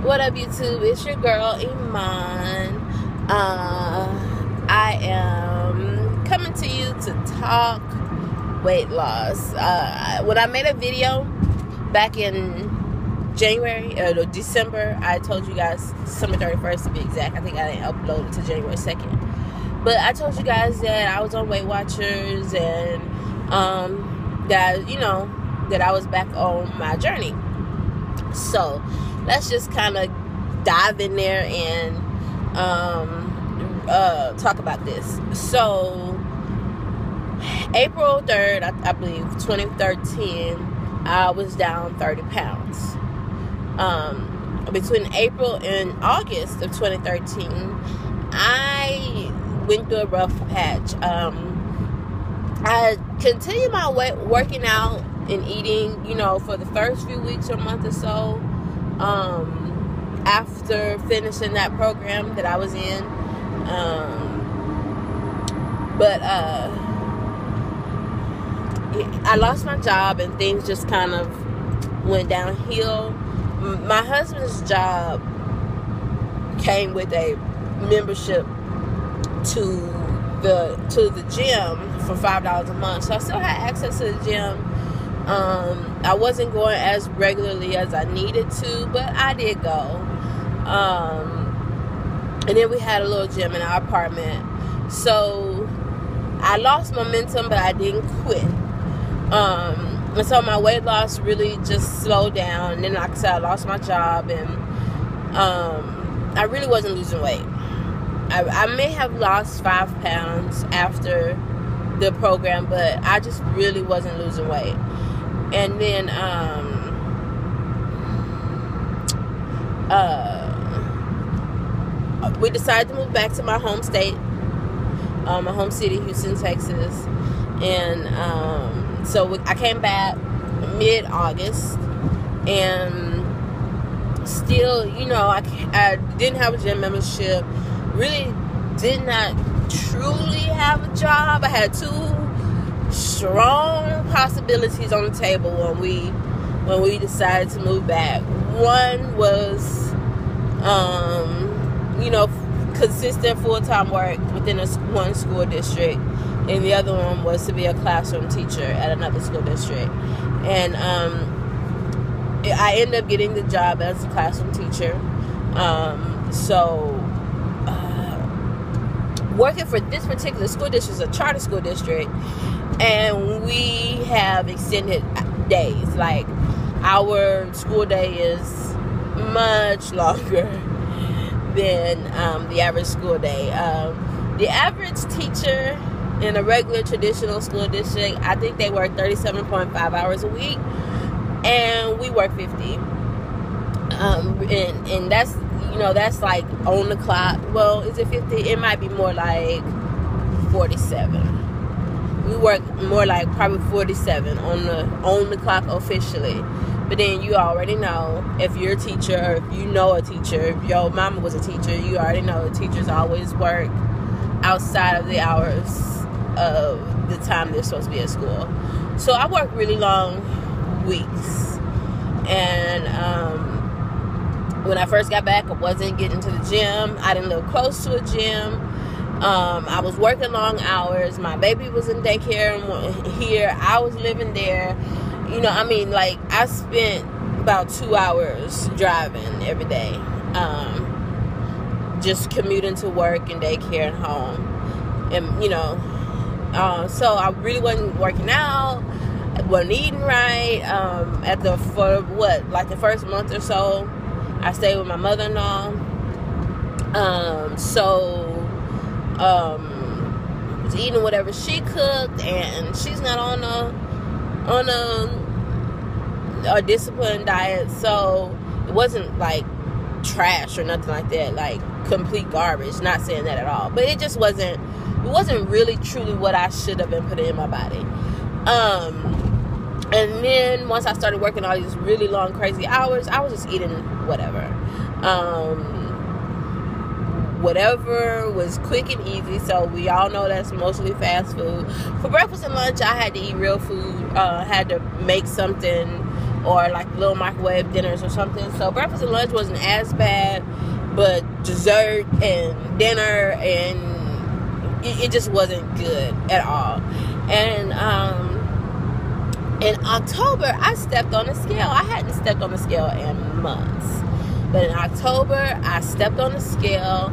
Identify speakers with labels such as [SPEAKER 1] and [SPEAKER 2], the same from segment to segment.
[SPEAKER 1] What up, YouTube? It's your girl, Iman. I am coming to you to talk weight loss. When I made a video back in December, I told you guys, December 31st to be exact. I think I didn't upload it to January 2nd. But I told you guys that I was on Weight Watchers and that I was back on my journey. So let's just kind of dive in there and talk about this. So April 3rd, I believe, 2013, I was down 30 pounds. Between April and August of 2013, I went through a rough patch. I continued my working out and eating, for the first few weeks or month or so, after finishing that program that I was in. But I lost my job and things just kind of went downhill. My husband's job came with a membership to the gym for $5 a month, so I still had access to the gym. I wasn't going as regularly as I needed to, but I did go. And then we had a little gym in our apartment. So I lost momentum, but I didn't quit. And so my weight loss really just slowed down. And then, like I said, I lost my job, and I really wasn't losing weight. I may have lost 5 pounds after the program, but I just really wasn't losing weight. And then we decided to move back to my home state, my home city, Houston, Texas. And so I came back mid-August, and still, I didn't have a gym membership, really did not truly have a job. I had 2 strong possibilities on the table when we decided to move back. One was consistent full-time work within one school district, and the other one was to be a classroom teacher at another school district. And I ended up getting the job as a classroom teacher. Working for this particular school district is a charter school district, and we have extended days. Like, our school day is much longer than the average school day. The average teacher in a regular traditional school district, I think they work 37.5 hours a week, and we work 50. And that's that's like on the clock. Well, is it 50? It might be more like 47. We work more like probably 47 on the clock officially. But then you already know, if you're a teacher, or if you know a teacher, if your mama was a teacher, you already know teachers always work outside of the hours of the time they're supposed to be at school. So I worked really long weeks. And when I first got back, I wasn't getting to the gym. I didn't live close to a gym. I was working long hours. My baby was in daycare here. I was living there. I spent about 2 hours driving every day, just commuting to work and daycare and home. And, so I really wasn't working out, wasn't eating right. The first month or so, I stayed with my mother-in-law. Was eating whatever she cooked, and she's not on a disciplined diet, so it wasn't like trash or nothing like that, like complete garbage. Not saying that at all, but it just wasn't really truly what I should have been putting in my body. And then once I started working all these really long, crazy hours, I was just eating whatever. Whatever was quick and easy. So we all know that's mostly fast food. For breakfast and lunch, I had to eat real food. Had to make something or like little microwave dinners or something. So breakfast and lunch wasn't as bad, but dessert and dinner, and it just wasn't good at all. And in October, I stepped on the scale. I hadn't stepped on the scale in months, but in October, I stepped on the scale,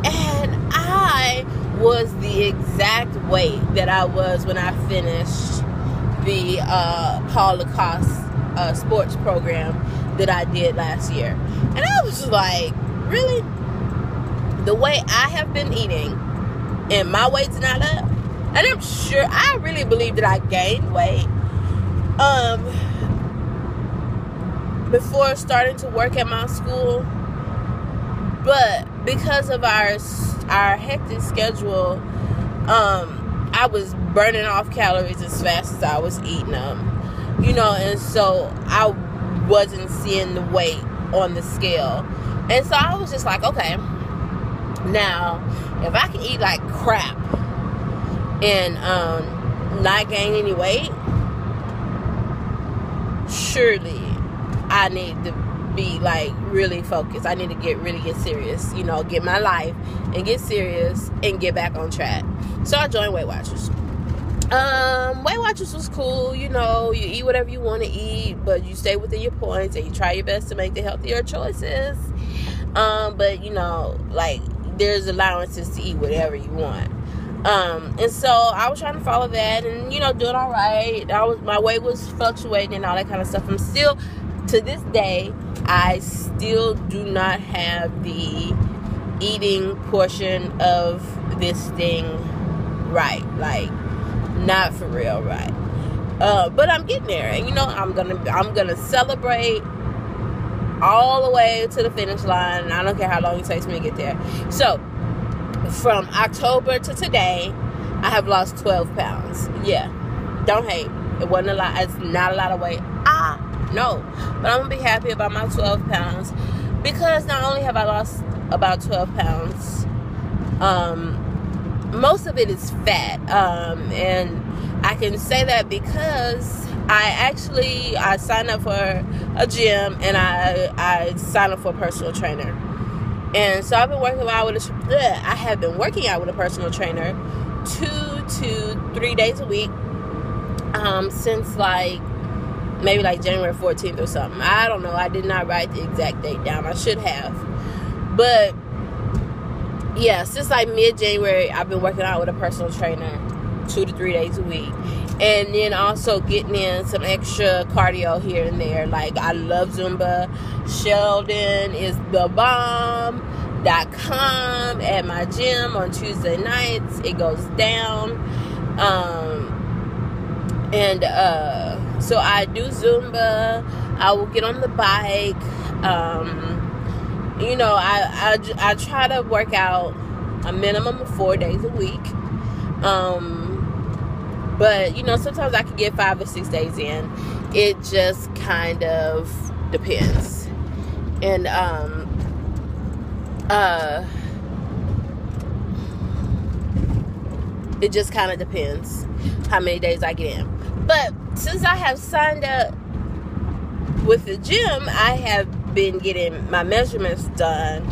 [SPEAKER 1] and I was the exact weight that I was when I finished the Paul Lacoste sports program that I did last year. And I was just like, really? The way I have been eating and my weight's not up? And I'm sure, I really believe that I gained weight before starting to work at my school, but because of our hectic schedule, I was burning off calories as fast as I was eating them, and so I wasn't seeing the weight on the scale. And so I was just like, okay, now if I can eat like crap and not gain any weight, surely I need to be like really focused. I need to really get serious, get my life and get serious and get back on track. So I joined Weight Watchers. Weight Watchers was cool. You eat whatever you want to eat, but you stay within your points and you try your best to make the healthier choices. But like there's allowances to eat whatever you want. And so I was trying to follow that and, doing all right. My weight was fluctuating and all that kind of stuff. I'm still, to this day, I still do not have the eating portion of this thing right. Like, not for real right. But I'm getting there. And, I'm gonna celebrate all the way to the finish line. And I don't care how long it takes me to get there. So, from October to today, I have lost 12 pounds. Yeah, don't hate. It wasn't a lot. It's not a lot of weight. No. But I'm going to be happy about my 12 pounds because not only have I lost about 12 pounds, most of it is fat. And I can say that because I signed up for a gym and I signed up for a personal trainer. And so I've been working out with I have been working out with a personal trainer 2 to 3 days a week since maybe January 14th or something. I don't know. I did not write the exact date down. I should have. But yeah, since mid-January, I've been working out with a personal trainer 2 to 3 days a week. And then also getting in some extra cardio here and there. I love Zumba. Sheldon is the bomb.com at my gym on Tuesday nights. It goes down. So I do Zumba. I will get on the bike. I try to work out a minimum of 4 days a week. But, sometimes I can get 5 or 6 days in. It just kind of depends. And, it just kind of depends how many days I get in. But since I have signed up with the gym, I have been getting my measurements done.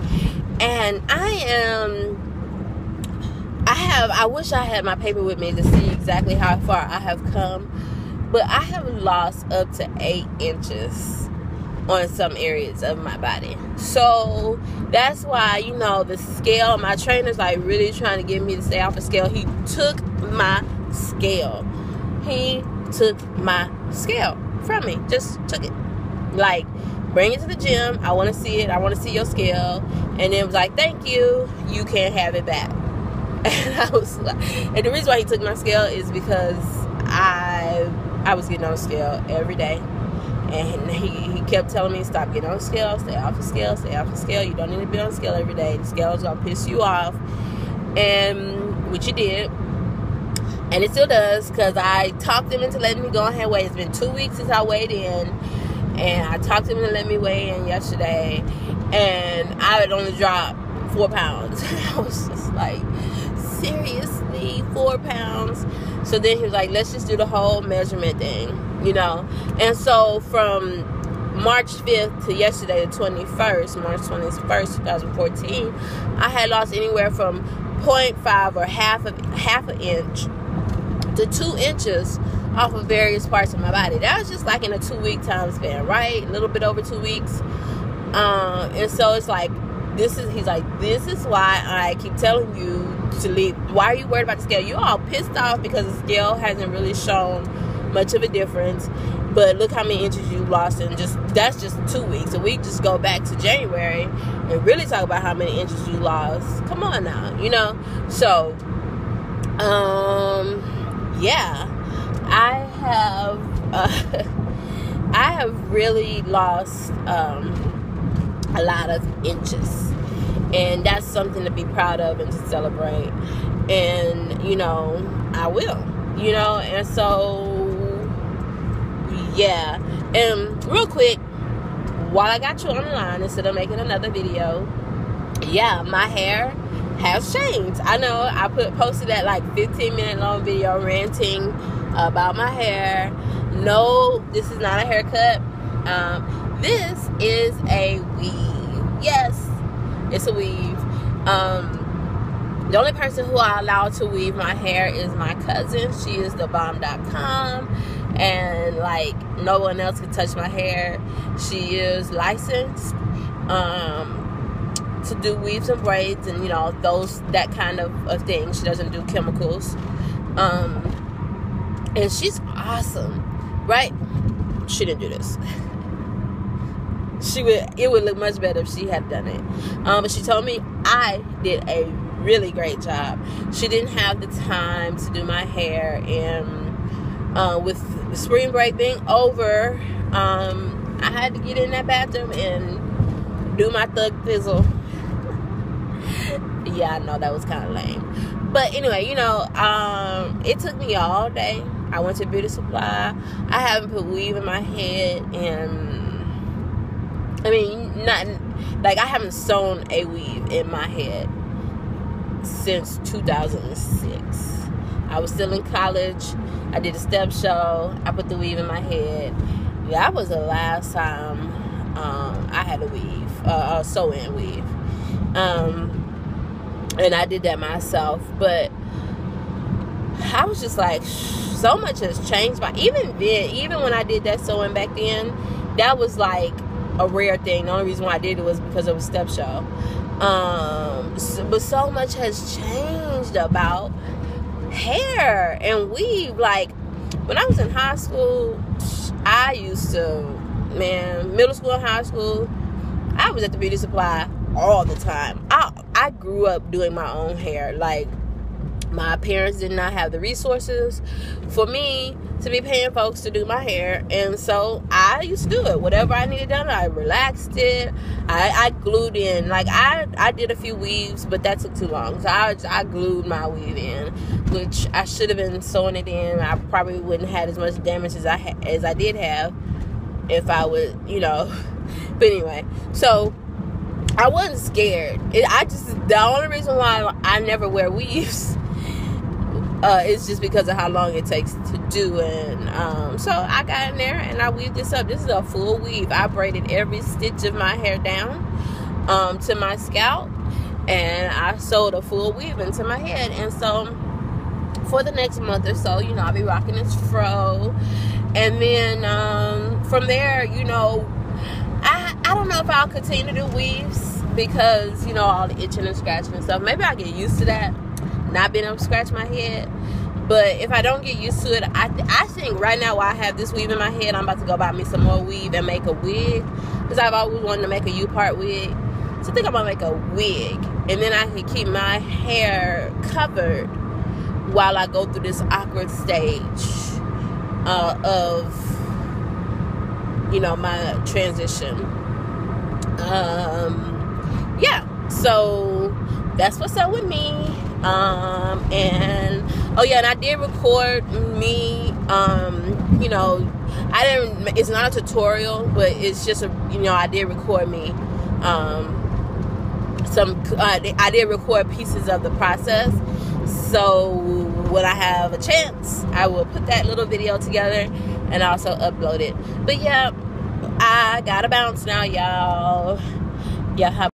[SPEAKER 1] And I wish I had my paper with me to see exactly how far I have come, but I have lost up to 8 inches on some areas of my body. So that's why, the scale, my trainer's really trying to get me to stay off the scale. He took my scale. He took my scale from me. Just took it. Bring it to the gym. I want to see it. I want to see your scale. And then was thank you. You can't have it back. And I was and the reason why he took my scale is because I was getting on the scale every day. And he kept telling me, stop getting on the scale, stay off the scale, stay off the scale. You don't need to be on the scale every day. The scale is going to piss you off. And which it did. And it still does, because I talked him into letting me go ahead and weigh. It's been 2 weeks since I weighed in. And I talked him into letting me weigh in yesterday. And I had only dropped 4 pounds. I was just seriously, 4 pounds? So then he was let's just do the whole measurement thing. you know. And so from March 5th to yesterday, the 21st, March 21st, 2014, I had lost anywhere from 0.5 or half an inch to 2 inches off of various parts of my body. That was just like in a 2-week time span, right? A little bit over 2 weeks. And so it's like, he's like, this is why I keep telling you to leave. Why are you worried about the scale? You're all pissed off because the scale hasn't really shown much of a difference. But look how many inches you lost in that's just 2 weeks. And we just go back to January and really talk about how many inches you lost. Come on now, you know? So, yeah. I have really lost a lot of inches, and that's something to be proud of and to celebrate. And you know, I will, you know. And so yeah. And real quick, while I got you on the line, instead of making another video, yeah, my hair has changed. I know I posted that like 15-minute long video ranting about my hair. No, this is not a haircut. This is a weave. Yes, it's a weave. The only person who I allow to weave my hair is my cousin. She is thebomb.com, and like no one else can touch my hair. She is licensed to do weaves and braids, and you know, that kind of thing. She doesn't do chemicals. And she's awesome, right? She didn't do this. It would look much better if she had done it. But she told me I did a really great job. She didn't have the time to do my hair, and with the spring break being over, I had to get in that bathroom and do my thug fizzle. Yeah, I know that was kind of lame. But anyway, you know, it took me all day. I went to Beauty Supply. I haven't put weave in my head, and I mean, not like I haven't sewn a weave in my head since 2006. I was still in college. I did a step show. I put the weave in my head. That was the last time I had a weave, a sew-in weave. And I did that myself. But I was just like, so much has changed. But even when I did that sewing back then, that was like a rare thing. The only reason why I did it was because of a step show. But so much has changed about hair and weave. Like when I was in high school, I used to, middle school and high school, I was at the Beauty Supply all the time. I grew up doing my own hair. Like, my parents did not have the resources for me to be paying folks to do my hair, and so I used to do it. Whatever I needed done, I relaxed it. I glued in. Like, I did a few weaves, but that took too long, so I glued my weave in, which I should have been sewing it in. I probably wouldn't have had as much damage as I did have if I would, you know. But anyway, so I wasn't scared. The only reason why I never wear weaves it's just because of how long it takes to do. And so I got in there and I weaved this up. This is a full weave. I braided every stitch of my hair down to my scalp, and I sewed a full weave into my head. And so for the next month or so, you know, I'll be rocking this fro. And then from there, you know, I don't know if I'll continue to do weaves because, you know, all the itching and scratching and stuff. Maybe I'll get used to that, not being able to scratch my head. But if I don't get used to it, I think right now while I have this weave in my head, I'm about to go buy me some more weave and make a wig, because I've always wanted to make a U-part wig. So I think I'm going to make a wig, and then I can keep my hair covered while I go through this awkward stage of, you know, my transition. Yeah, so that's what's up with me. And oh yeah, and I did record me, you know, it's not a tutorial, but it's just I did record me, I did record pieces of the process. So when I have a chance, I will put that little video together and also upload it. But yeah, I gotta bounce now, y'all. Y'all have